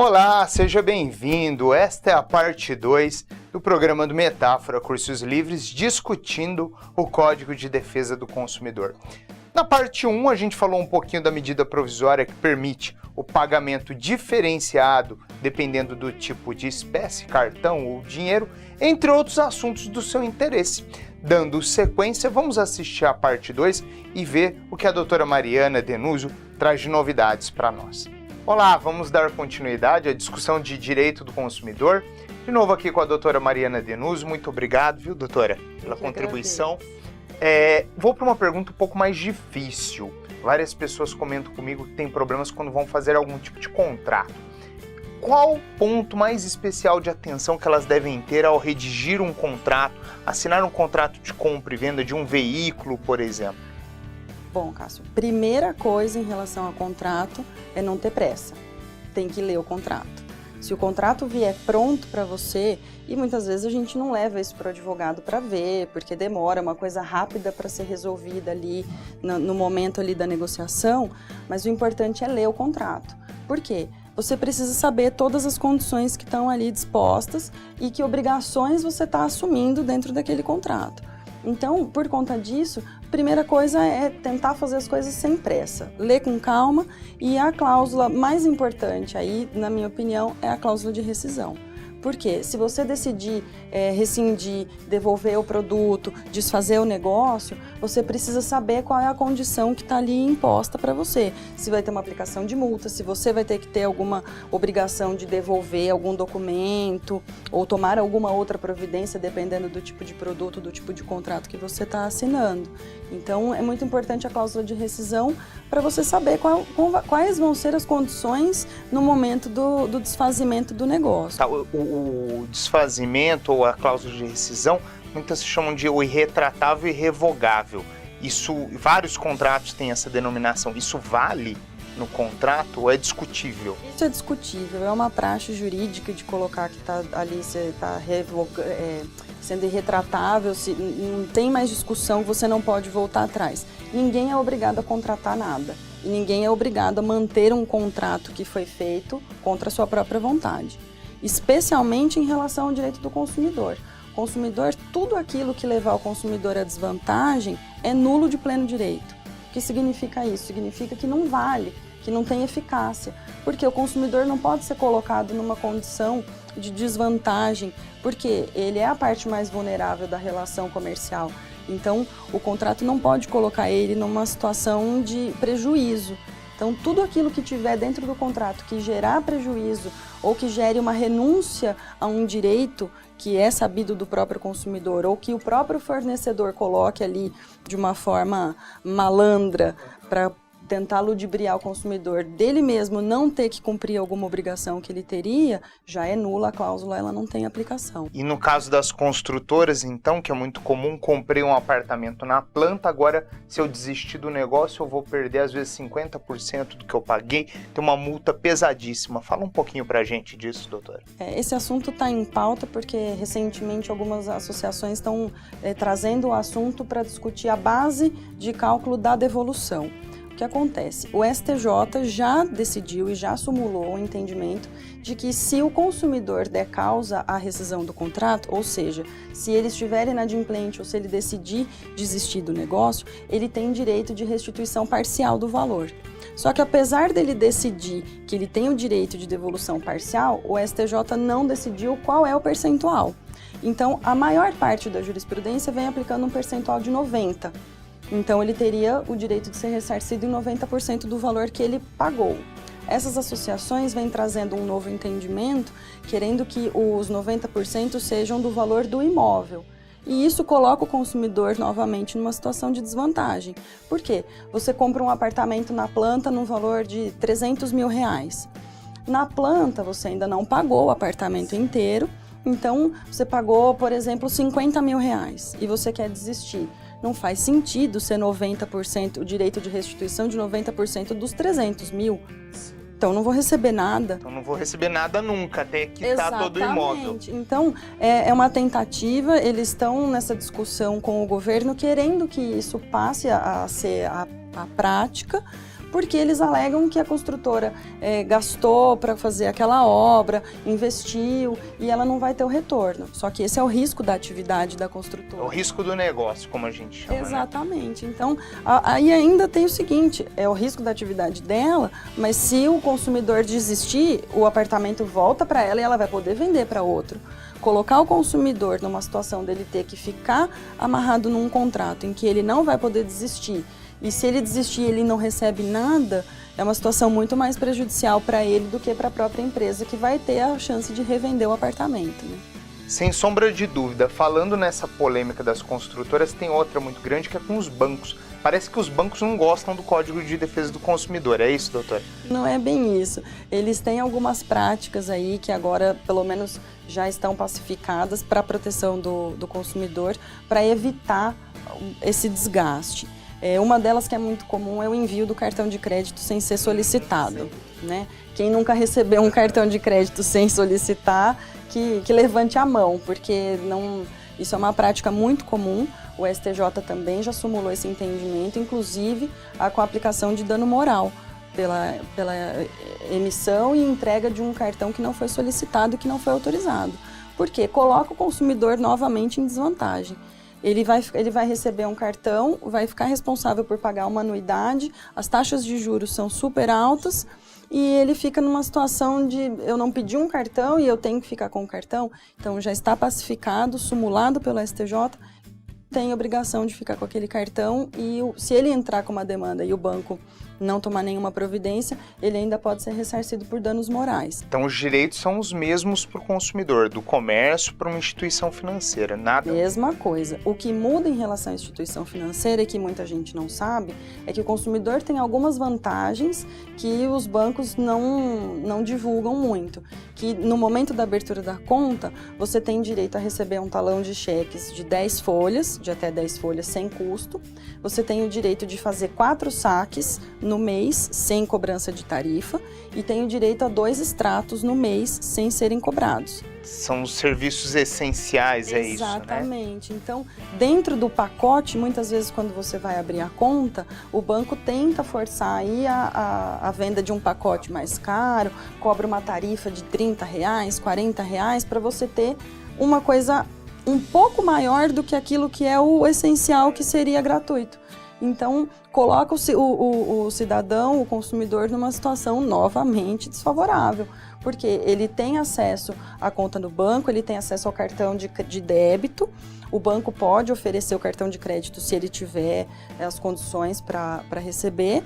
Olá, seja bem-vindo. Esta é a parte 2 do programa do Metáfora Cursos Livres, discutindo o Código de Defesa do Consumidor. Na parte 1, a gente falou um pouquinho da medida provisória que permite o pagamento diferenciado, dependendo do tipo de espécie, cartão ou dinheiro, entre outros assuntos do seu interesse. Dando sequência, vamos assistir a parte 2 e ver o que a doutora Mariana Denuzio traz de novidades para nós. Olá, vamos dar continuidade à discussão de direito do consumidor. De novo aqui com a doutora Mariana Denuzio. Muito obrigado, viu, doutora, pela contribuição. Vou para uma pergunta um pouco mais difícil. Várias pessoas comentam comigo que têm problemas quando vão fazer algum tipo de contrato. Qual o ponto mais especial de atenção que elas devem ter ao redigir um contrato, assinar um contrato de compra e venda de um veículo, por exemplo? Bom, Cássio, primeira coisa em relação ao contrato é não ter pressa. Tem que ler o contrato. Se o contrato vier pronto para você, e muitas vezes a gente não leva isso para o advogado para ver, porque demora, é uma coisa rápida para ser resolvida ali no momento ali da negociação, mas o importante é ler o contrato. Por quê? Você precisa saber todas as condições que estão ali dispostas e que obrigações você está assumindo dentro daquele contrato. Então, por conta disso, a primeira coisa é tentar fazer as coisas sem pressa, ler com calma, e a cláusula mais importante aí, na minha opinião, é a cláusula de rescisão. Porque se você decidir rescindir, devolver o produto, desfazer o negócio, você precisa saber qual é a condição que está ali imposta para você. Se vai ter uma aplicação de multa, se você vai ter que ter alguma obrigação de devolver algum documento ou tomar alguma outra providência, dependendo do tipo de produto, do tipo de contrato que você está assinando. Então, é muito importante a cláusula de rescisão para você saber quais vão ser as condições no momento do desfazimento do negócio. Tá, o desfazimento ou a cláusula de rescisão, muitas chamam de o irretratável e irrevogável. Isso, vários contratos têm essa denominação. Isso vale no contrato ou é discutível? Isso é discutível, é uma praxe jurídica de colocar que está ali, está sendo irretratável, se não tem mais discussão, você não pode voltar atrás. Ninguém é obrigado a contratar nada e ninguém é obrigado a manter um contrato que foi feito contra a sua própria vontade, especialmente em relação ao direito do consumidor. Consumidor, tudo aquilo que levar o consumidor à desvantagem é nulo de pleno direito. O que significa isso? Significa que não vale, que não tem eficácia, porque o consumidor não pode ser colocado numa condição de desvantagem, porque ele é a parte mais vulnerável da relação comercial. Então, o contrato não pode colocar ele numa situação de prejuízo. Então, tudo aquilo que tiver dentro do contrato que gerar prejuízo ou que gere uma renúncia a um direito que é sabido do próprio consumidor ou que o próprio fornecedor coloque ali de uma forma malandra para tentar ludibriar o consumidor, dele mesmo não ter que cumprir alguma obrigação que ele teria, já é nula a cláusula, ela não tem aplicação. E no caso das construtoras, então, que é muito comum, comprei um apartamento na planta, agora se eu desistir do negócio eu vou perder às vezes 50% do que eu paguei, tem uma multa pesadíssima. Fala um pouquinho pra gente disso, doutora. Esse assunto está em pauta porque recentemente algumas associações estão trazendo o assunto para discutir a base de cálculo da devolução. O que acontece? O STJ já decidiu e já sumulou o entendimento de que se o consumidor der causa à rescisão do contrato, ou seja, se ele estiver inadimplente ou se ele decidir desistir do negócio, ele tem direito de restituição parcial do valor. Só que apesar dele decidir que ele tem o direito de devolução parcial, o STJ não decidiu qual é o percentual. Então, a maior parte da jurisprudência vem aplicando um percentual de 90%. Então, ele teria o direito de ser ressarcido em 90% do valor que ele pagou. Essas associações vêm trazendo um novo entendimento, querendo que os 90% sejam do valor do imóvel. E isso coloca o consumidor novamente numa situação de desvantagem. Por quê? Você compra um apartamento na planta no valor de R$300 mil. Na planta, você ainda não pagou o apartamento inteiro, então você pagou, por exemplo, R$50 mil e você quer desistir. Não faz sentido ser 90%, o direito de restituição de 90% dos 300 mil. Então, não vou receber nada. Então, não vou receber nada nunca, até quitar todo o imóvel. Então, é uma tentativa, eles estão nessa discussão com o governo, querendo que isso passe a ser a prática, porque eles alegam que a construtora gastou para fazer aquela obra, investiu e ela não vai ter o retorno. Só que esse é o risco da atividade da construtora. É o risco do negócio, como a gente chama. Exatamente. Né? Então, aí ainda tem o seguinte, é o risco da atividade dela, mas se o consumidor desistir, o apartamento volta para ela e ela vai poder vender para outro. Colocar o consumidor numa situação dele ter que ficar amarrado num contrato em que ele não vai poder desistir, e se ele desistir ele não recebe nada, é uma situação muito mais prejudicial para ele do que para a própria empresa, que vai ter a chance de revender o apartamento. Né? Sem sombra de dúvida, falando nessa polêmica das construtoras, tem outra muito grande que é com os bancos. Parece que os bancos não gostam do Código de Defesa do Consumidor, é isso, doutor? Não é bem isso. Eles têm algumas práticas aí que agora, pelo menos, já estão pacificadas para a proteção do consumidor, para evitar esse desgaste. Uma delas que é muito comum é o envio do cartão de crédito sem ser solicitado. Né? Quem nunca recebeu um cartão de crédito sem solicitar, que levante a mão, porque isso é uma prática muito comum. O STJ também já sumulou esse entendimento, inclusive com a aplicação de dano moral pela emissão e entrega de um cartão que não foi solicitado e que não foi autorizado. Por quê? Coloca o consumidor novamente em desvantagem. Ele vai receber um cartão, vai ficar responsável por pagar uma anuidade, as taxas de juros são super altas e ele fica numa situação de eu não pedi um cartão e eu tenho que ficar com o cartão. Então já está pacificado, sumulado pelo STJ, tem obrigação de ficar com aquele cartão e se ele entrar com uma demanda e o banco não tomar nenhuma providência, ele ainda pode ser ressarcido por danos morais. Então os direitos são os mesmos para o consumidor, do comércio para uma instituição financeira, nada? Mesma coisa. O que muda em relação à instituição financeira e que muita gente não sabe é que o consumidor tem algumas vantagens que os bancos não divulgam muito. Que no momento da abertura da conta, você tem direito a receber um talão de cheques de 10 folhas, de até 10 folhas sem custo. Você tem o direito de fazer 4 saques no mês, sem cobrança de tarifa, e tem o direito a 2 extratos no mês, sem serem cobrados. São os serviços essenciais, é isso, né? Exatamente. Então, dentro do pacote, muitas vezes quando você vai abrir a conta, o banco tenta forçar aí a venda de um pacote mais caro, cobra uma tarifa de R$30, R$40, para você ter uma coisa um pouco maior do que aquilo que é o essencial, que seria gratuito. Então, coloca o cidadão, o consumidor, numa situação novamente desfavorável, porque ele tem acesso à conta no banco, ele tem acesso ao cartão de débito, o banco pode oferecer o cartão de crédito se ele tiver as condições para receber,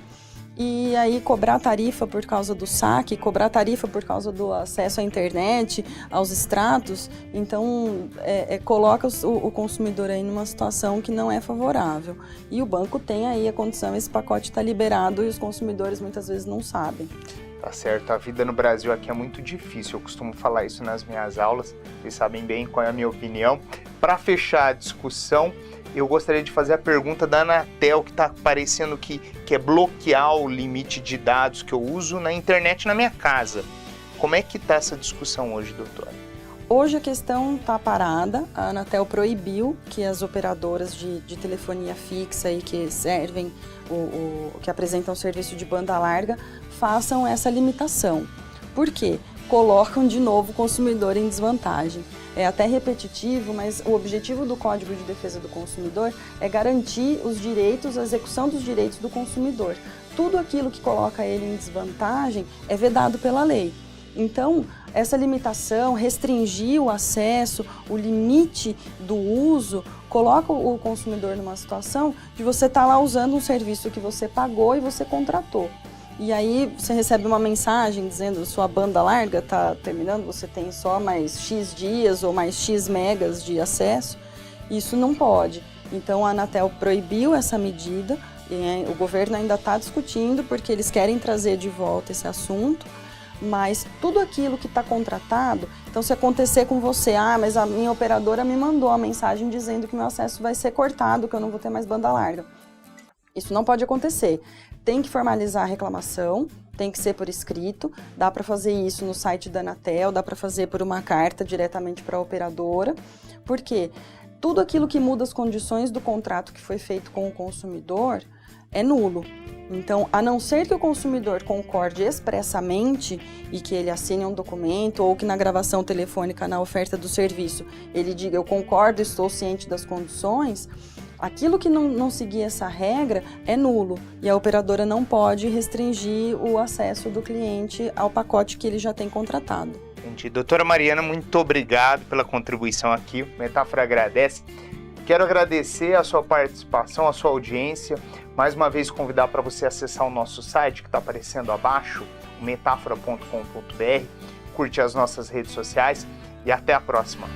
e aí cobrar tarifa por causa do saque, cobrar tarifa por causa do acesso à internet, aos extratos, então coloca o consumidor aí numa situação que não é favorável. E o banco tem aí a condição, esse pacote está liberado e os consumidores muitas vezes não sabem. Tá certo, a vida no Brasil aqui é muito difícil, eu costumo falar isso nas minhas aulas, vocês sabem bem qual é a minha opinião. Para fechar a discussão, eu gostaria de fazer a pergunta da Anatel, que está parecendo que é bloquear o limite de dados que eu uso na internet na minha casa. Como é que está essa discussão hoje, doutora? Hoje a questão está parada, a Anatel proibiu que as operadoras de telefonia fixa e que servem, que apresentam serviço de banda larga, façam essa limitação. Por quê? Colocam de novo o consumidor em desvantagem. É até repetitivo, mas o objetivo do Código de Defesa do Consumidor é garantir os direitos, a execução dos direitos do consumidor. Tudo aquilo que coloca ele em desvantagem é vedado pela lei. Então, essa limitação, restringir o acesso, o limite do uso, coloca o consumidor numa situação de você estar lá usando um serviço que você pagou e você contratou. E aí você recebe uma mensagem dizendo sua banda larga está terminando, você tem só mais X dias ou mais X megas de acesso. Isso não pode. Então a Anatel proibiu essa medida, e o governo ainda está discutindo porque eles querem trazer de volta esse assunto, mas tudo aquilo que está contratado, então se acontecer com você, mas a minha operadora me mandou a mensagem dizendo que meu acesso vai ser cortado, que eu não vou ter mais banda larga. Isso não pode acontecer. Tem que formalizar a reclamação, tem que ser por escrito, dá para fazer isso no site da Anatel, dá para fazer por uma carta diretamente para a operadora, porque tudo aquilo que muda as condições do contrato que foi feito com o consumidor é nulo. Então, a não ser que o consumidor concorde expressamente e que ele assine um documento ou que na gravação telefônica, na oferta do serviço, ele diga eu concordo, estou ciente das condições, aquilo que não seguir essa regra é nulo e a operadora não pode restringir o acesso do cliente ao pacote que ele já tem contratado. Entendi. Doutora Mariana, muito obrigado pela contribuição aqui. O Metáfora agradece. Quero agradecer a sua participação, a sua audiência. Mais uma vez convidar para você acessar o nosso site que está aparecendo abaixo, metáfora.com.br, curtir as nossas redes sociais e até a próxima.